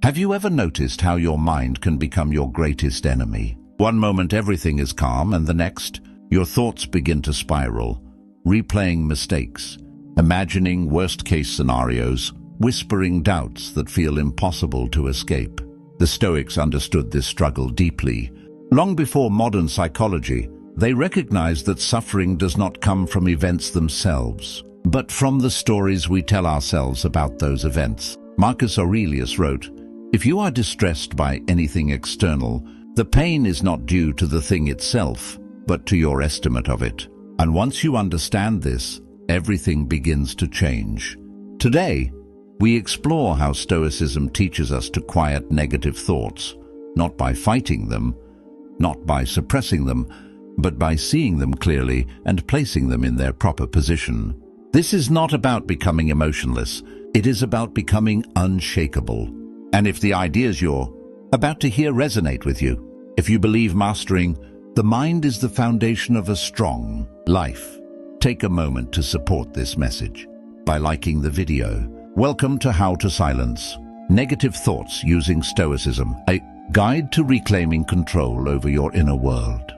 Have you ever noticed how your mind can become your greatest enemy? One moment everything is calm, and the next, your thoughts begin to spiral, replaying mistakes, imagining worst-case scenarios, whispering doubts that feel impossible to escape. The Stoics understood this struggle deeply. Long before modern psychology, they recognized that suffering does not come from events themselves, but from the stories we tell ourselves about those events. Marcus Aurelius wrote, "If you are distressed by anything external, the pain is not due to the thing itself, but to your estimate of it." And once you understand this, everything begins to change. Today, we explore how Stoicism teaches us to quiet negative thoughts, not by fighting them, not by suppressing them, but by seeing them clearly and placing them in their proper position. This is not about becoming emotionless, it is about becoming unshakable. And if the ideas you're about to hear resonate with you, if you believe mastering the mind is the foundation of a strong life, take a moment to support this message by liking the video. Welcome to How to Silence Negative Thoughts Using Stoicism, a guide to reclaiming control over your inner world.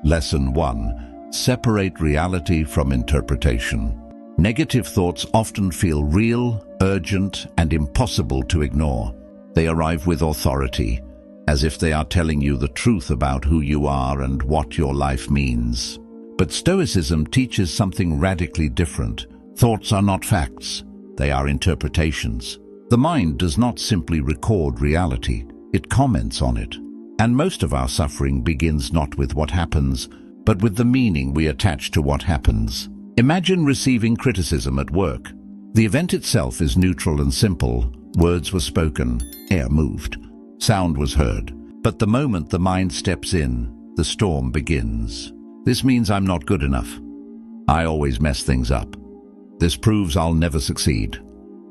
Lesson 1. Separate reality from interpretation. Negative thoughts often feel real, urgent, and impossible to ignore. They arrive with authority, as if they are telling you the truth about who you are and what your life means. But Stoicism teaches something radically different. Thoughts are not facts, they are interpretations. The mind does not simply record reality, it comments on it. And most of our suffering begins not with what happens, but with the meaning we attach to what happens. Imagine receiving criticism at work. The event itself is neutral and simple. Words were spoken, air moved, sound was heard. But the moment the mind steps in, the storm begins. This means I'm not good enough. I always mess things up. This proves I'll never succeed.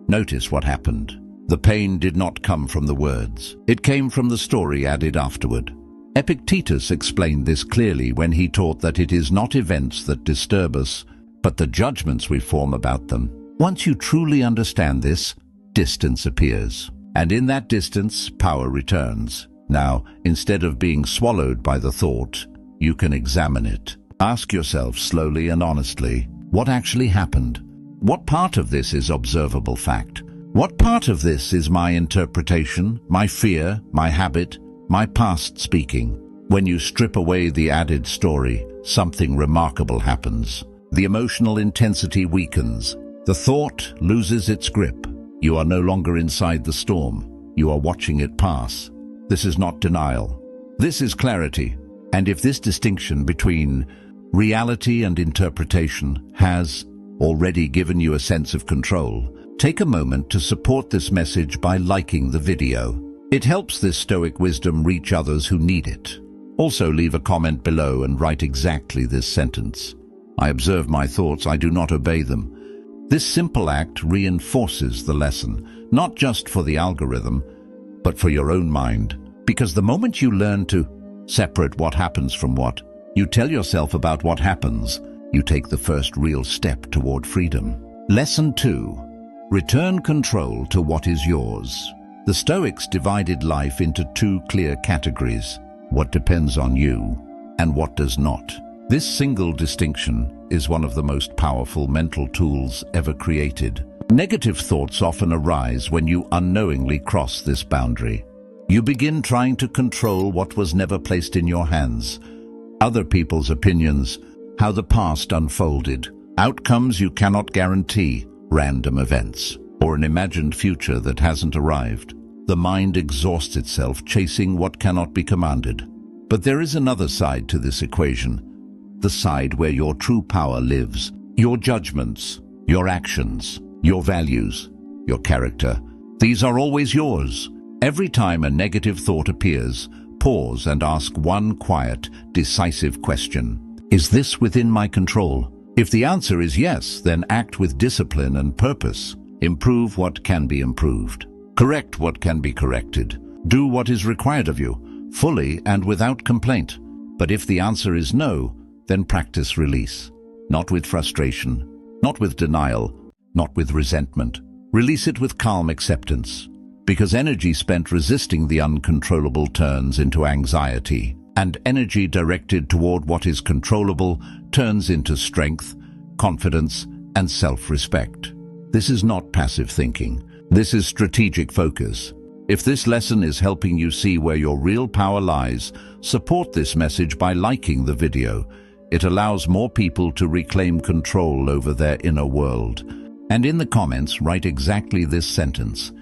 Notice what happened. The pain did not come from the words. It came from the story added afterward. Epictetus explained this clearly when he taught that it is not events that disturb us, but the judgments we form about them. Once you truly understand this, distance appears. And in that distance, power returns. Now, instead of being swallowed by the thought, you can examine it. Ask yourself slowly and honestly, what actually happened? What part of this is observable fact? What part of this is my interpretation, my fear, my habit, my past speaking? When you strip away the added story, something remarkable happens. The emotional intensity weakens. The thought loses its grip. You are no longer inside the storm. You are watching it pass. This is not denial. This is clarity. And if this distinction between reality and interpretation has already given you a sense of control, take a moment to support this message by liking the video. It helps this Stoic wisdom reach others who need it. Also, leave a comment below and write exactly this sentence. I observe my thoughts, I do not obey them. This simple act reinforces the lesson, not just for the algorithm, but for your own mind. Because the moment you learn to separate what happens from what you tell yourself about what happens, you take the first real step toward freedom. Lesson 2. Return control to what is yours. The Stoics divided life into two clear categories: what depends on you and what does not. This single distinction is one of the most powerful mental tools ever created. Negative thoughts often arise when you unknowingly cross this boundary. You begin trying to control what was never placed in your hands. Other people's opinions, how the past unfolded, outcomes you cannot guarantee, random events, or an imagined future that hasn't arrived. The mind exhausts itself chasing what cannot be commanded. But there is another side to this equation, the side where your true power lives. Your judgments, your actions, your values, your character. These are always yours. Every time a negative thought appears, pause and ask one quiet, decisive question. Is this within my control? If the answer is yes, then act with discipline and purpose. Improve what can be improved. Correct what can be corrected. Do what is required of you, fully and without complaint. But if the answer is no, then practice release. Not with frustration, not with denial, not with resentment. Release it with calm acceptance. because energy spent resisting the uncontrollable turns into anxiety, and energy directed toward what is controllable turns into strength, confidence, and self-respect. This is not passive thinking. This is strategic focus. If this lesson is helping you see where your real power lies, support this message by liking the video. It allows more people to reclaim control over their inner world. And in the comments, write exactly this sentence: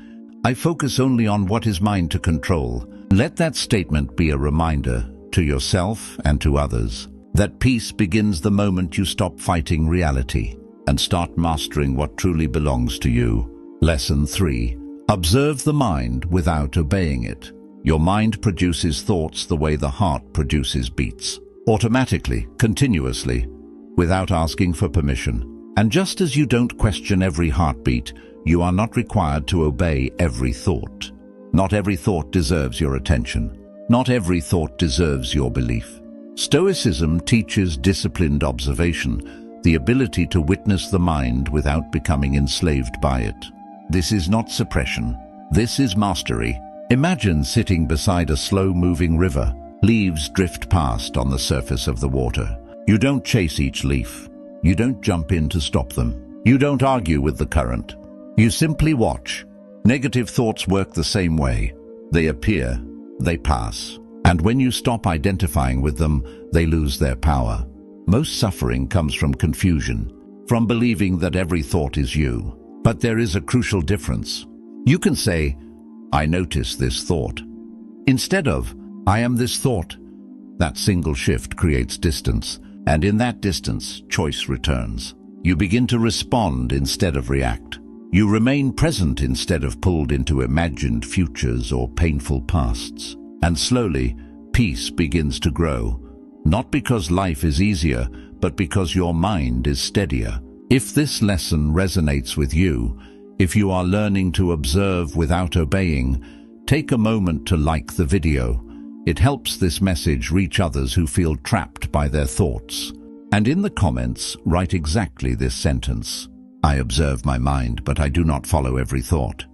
I focus only on what is mine to control. Let that statement be a reminder to yourself and to others that peace begins the moment you stop fighting reality and start mastering what truly belongs to you. Lesson 3. Observe the mind without obeying it. Your mind produces thoughts the way the heart produces beats. Automatically, continuously, without asking for permission. And just as you don't question every heartbeat, you are not required to obey every thought. Not every thought deserves your attention. Not every thought deserves your belief. Stoicism teaches disciplined observation, the ability to witness the mind without becoming enslaved by it. This is not suppression. This is mastery. Imagine sitting beside a slow-moving river. Leaves drift past on the surface of the water. You don't chase each leaf. You don't jump in to stop them. You don't argue with the current. You simply watch. Negative thoughts work the same way. They appear, they pass. And when you stop identifying with them, they lose their power. Most suffering comes from confusion, from believing that every thought is you. But there is a crucial difference. You can say, I notice this thought, instead of, I am this thought. That single shift creates distance, and in that distance, choice returns. You begin to respond instead of react. You remain present instead of pulled into imagined futures or painful pasts. And slowly, peace begins to grow, not because life is easier, but because your mind is steadier. If this lesson resonates with you, if you are learning to observe without obeying, take a moment to like the video. It helps this message reach others who feel trapped by their thoughts. And in the comments, write exactly this sentence: I observe my mind, but I do not follow every thought.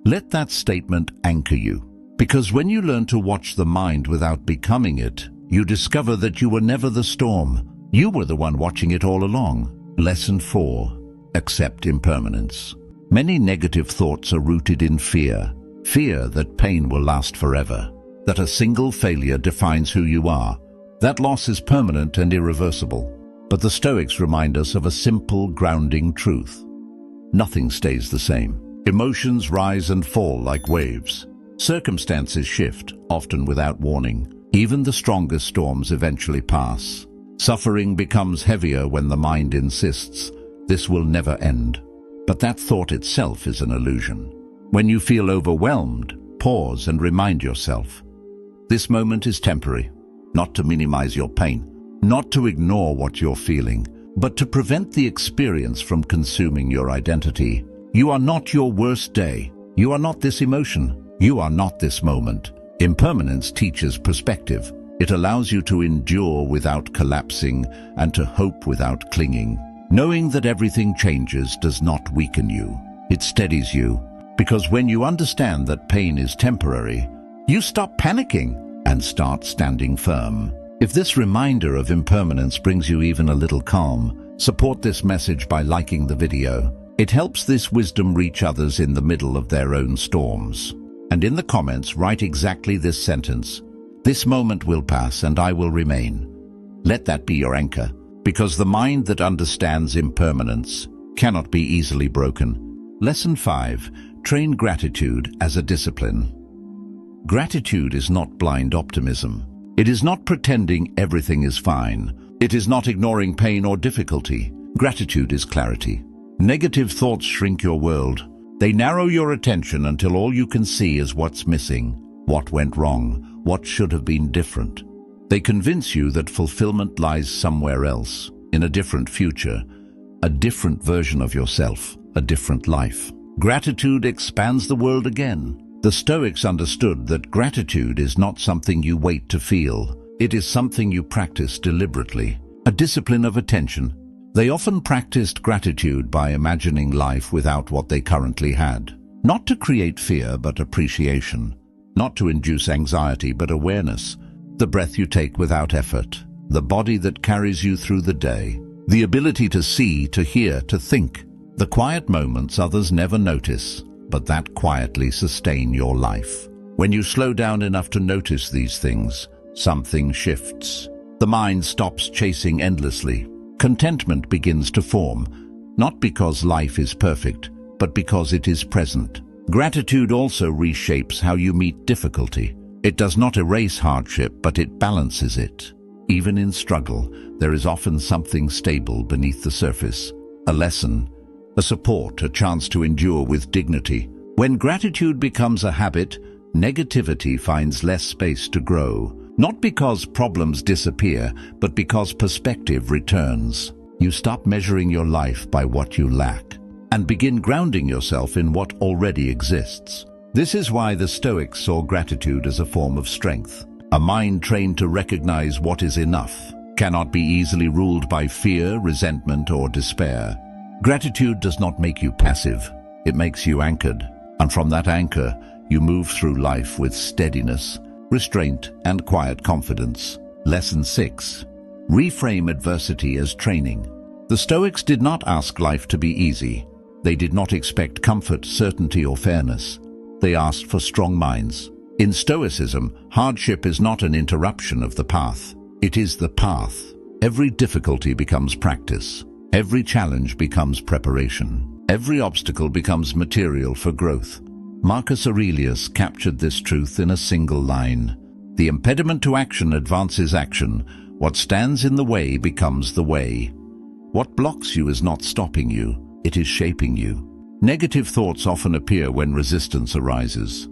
Let that statement anchor you, because when you learn to watch the mind without becoming it, you discover that you were never the storm. You were the one watching it all along. Lesson 4. Accept impermanence. Many negative thoughts are rooted in fear. Fear that pain will last forever, that a single failure defines who you are. That loss is permanent and irreversible. But the Stoics remind us of a simple, grounding truth. Nothing stays the same. Emotions rise and fall like waves. Circumstances shift, often without warning. Even the strongest storms eventually pass. Suffering becomes heavier when the mind insists, this will never end. But that thought itself is an illusion. When you feel overwhelmed, pause and remind yourself, this moment is temporary, not to minimize your pain, not to ignore what you're feeling, but to prevent the experience from consuming your identity. You are not your worst day. You are not this emotion. You are not this moment. Impermanence teaches perspective. It allows you to endure without collapsing and to hope without clinging. Knowing that everything changes does not weaken you. It steadies you, because when you understand that pain is temporary, you stop panicking and start standing firm. If this reminder of impermanence brings you even a little calm, support this message by liking the video. It helps this wisdom reach others in the middle of their own storms. And in the comments, write exactly this sentence: this moment will pass and I will remain. Let that be your anchor, because the mind that understands impermanence cannot be easily broken. Lesson 5. Train gratitude as a discipline. Gratitude is not blind optimism. It is not pretending everything is fine. It is not ignoring pain or difficulty. Gratitude is clarity. Negative thoughts shrink your world. They narrow your attention until all you can see is what's missing, what went wrong, what should have been different. They convince you that fulfillment lies somewhere else, in a different future, a different version of yourself, a different life. Gratitude expands the world again. The Stoics understood that gratitude is not something you wait to feel. It is something you practice deliberately, a discipline of attention. They often practiced gratitude by imagining life without what they currently had. Not to create fear, but appreciation. Not to induce anxiety, but awareness. The breath you take without effort. The body that carries you through the day. The ability to see, to hear, to think. The quiet moments others never notice, but that quietly sustain your life. When you slow down enough to notice these things, something shifts. The mind stops chasing endlessly. Contentment begins to form, not because life is perfect, but because it is present. Gratitude also reshapes how you meet difficulty. It does not erase hardship, but it balances it. Even in struggle, there is often something stable beneath the surface. A lesson, a support, a chance to endure with dignity. When gratitude becomes a habit, negativity finds less space to grow. Not because problems disappear, but because perspective returns. You stop measuring your life by what you lack, and begin grounding yourself in what already exists. This is why the Stoics saw gratitude as a form of strength. A mind trained to recognize what is enough cannot be easily ruled by fear, resentment, or despair. Gratitude does not make you passive. It makes you anchored. And from that anchor, you move through life with steadiness, restraint, and quiet confidence. Lesson 6. Reframe adversity as training. The Stoics did not ask life to be easy. They did not expect comfort, certainty, or fairness. They asked for strong minds. In Stoicism, hardship is not an interruption of the path. It is the path. Every difficulty becomes practice. Every challenge becomes preparation. Every obstacle becomes material for growth. Marcus Aurelius captured this truth in a single line. The impediment to action advances action. What stands in the way becomes the way. What blocks you is not stopping you, it is shaping you. Negative thoughts often appear when resistance arises,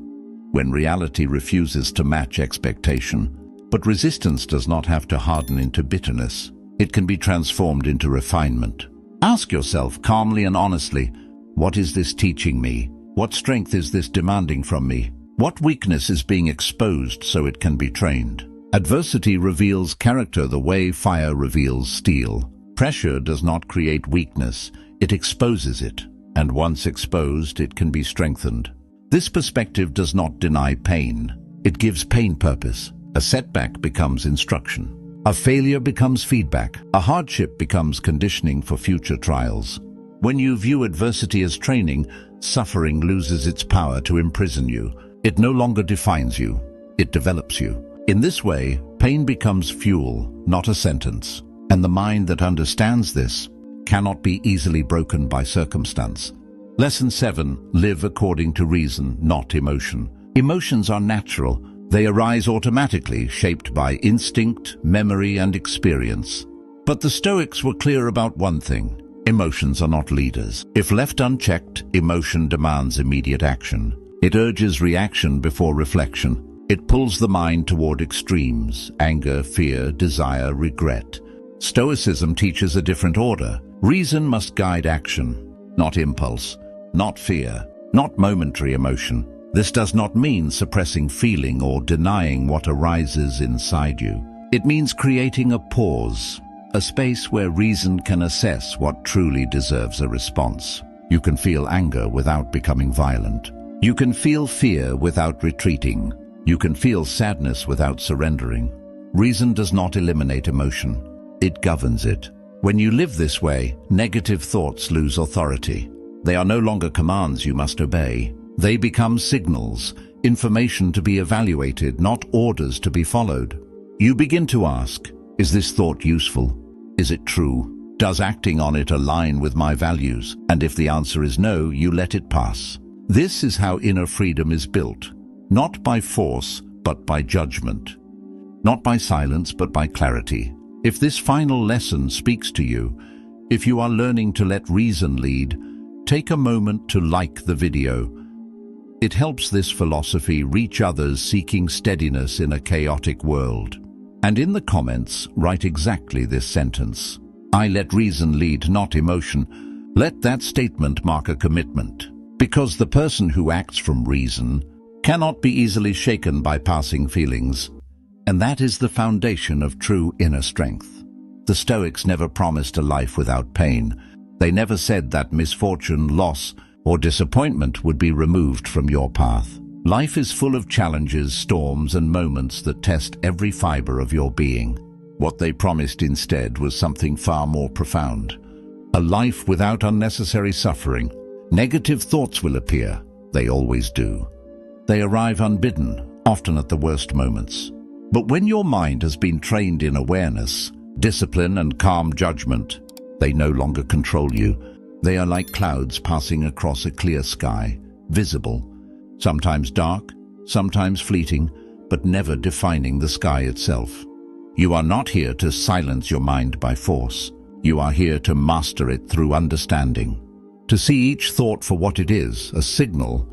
when reality refuses to match expectation. But resistance does not have to harden into bitterness. It can be transformed into refinement. Ask yourself calmly and honestly, what is this teaching me? What strength is this demanding from me? What weakness is being exposed so it can be trained? Adversity reveals character the way fire reveals steel. Pressure does not create weakness, it exposes it. And once exposed, it can be strengthened. This perspective does not deny pain. It gives pain purpose. A setback becomes instruction. A failure becomes feedback. A hardship becomes conditioning for future trials. When you view adversity as training, suffering loses its power to imprison you. It no longer defines you. It develops you. In this way, pain becomes fuel, not a sentence. And the mind that understands this cannot be easily broken by circumstance. Lesson 7. Live according to reason, not emotion. Emotions are natural. They arise automatically, shaped by instinct, memory, and experience. But the Stoics were clear about one thing. Emotions are not leaders. If left unchecked, emotion demands immediate action. It urges reaction before reflection. It pulls the mind toward extremes: anger, fear, desire, regret. Stoicism teaches a different order. Reason must guide action, not impulse, not fear, not momentary emotion. This does not mean suppressing feeling or denying what arises inside you. It means creating a pause, a space where reason can assess what truly deserves a response. You can feel anger without becoming violent. You can feel fear without retreating. You can feel sadness without surrendering. Reason does not eliminate emotion. It governs it. When you live this way, negative thoughts lose authority. They are no longer commands you must obey. They become signals, information to be evaluated, not orders to be followed. You begin to ask, is this thought useful? Is it true? Does acting on it align with my values? And if the answer is no, you let it pass. This is how inner freedom is built, not by force, but by judgment. Not by silence, but by clarity. If this final lesson speaks to you, if you are learning to let reason lead, take a moment to like the video. It helps this philosophy reach others seeking steadiness in a chaotic world. And in the comments, write exactly this sentence. I let reason lead, not emotion. Let that statement mark a commitment. Because the person who acts from reason cannot be easily shaken by passing feelings. And that is the foundation of true inner strength. The Stoics never promised a life without pain. They never said that misfortune, loss, or disappointment would be removed from your path. Life is full of challenges, storms, and moments that test every fiber of your being. What they promised instead was something far more profound. A life without unnecessary suffering. Negative thoughts will appear. They always do. They arrive unbidden, often at the worst moments. But when your mind has been trained in awareness, discipline, and calm judgment, they no longer control you. They are like clouds passing across a clear sky, visible, sometimes dark, sometimes fleeting, but never defining the sky itself. You are not here to silence your mind by force. You are here to master it through understanding. To see each thought for what it is, a signal,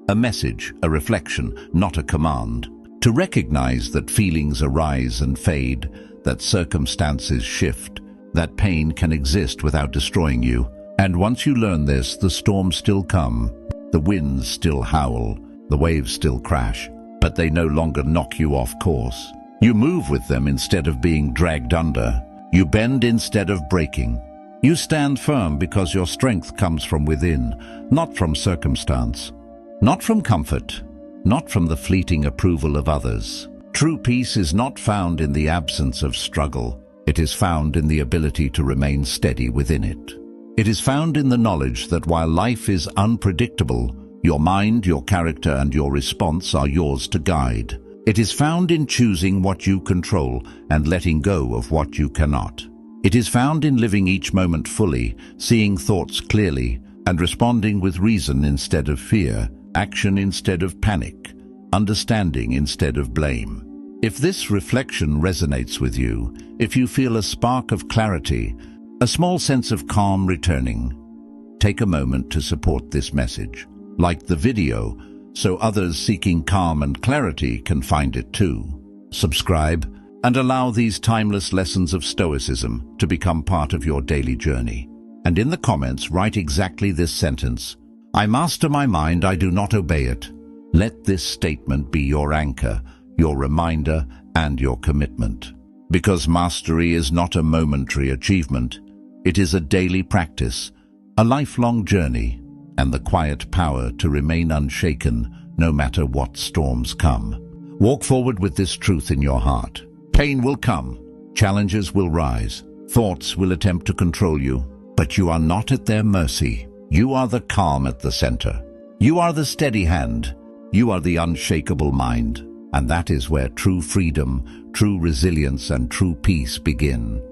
a message, a reflection, not a command. To recognize that feelings arise and fade, that circumstances shift, that pain can exist without destroying you. And once you learn this, the storms still come, the winds still howl, the waves still crash, but they no longer knock you off course. You move with them instead of being dragged under. You bend instead of breaking. You stand firm because your strength comes from within, not from circumstance, not from comfort, not from the fleeting approval of others. True peace is not found in the absence of struggle. It is found in the ability to remain steady within it. It is found in the knowledge that while life is unpredictable, your mind, your character, and your response are yours to guide. It is found in choosing what you control and letting go of what you cannot. It is found in living each moment fully, seeing thoughts clearly, and responding with reason instead of fear, action instead of panic, understanding instead of blame. If this reflection resonates with you, if you feel a spark of clarity, a small sense of calm returning, take a moment to support this message. Like the video, so others seeking calm and clarity can find it too. Subscribe and allow these timeless lessons of Stoicism to become part of your daily journey. And in the comments, write exactly this sentence: I master my mind, I do not obey it. Let this statement be your anchor, your reminder, and your commitment. Because mastery is not a momentary achievement. It is a daily practice, a lifelong journey, and the quiet power to remain unshaken no matter what storms come. Walk forward with this truth in your heart. Pain will come, challenges will rise, thoughts will attempt to control you, but you are not at their mercy. You are the calm at the center. You are the steady hand. You are the unshakable mind. And that is where true freedom, true resilience, and true peace begin.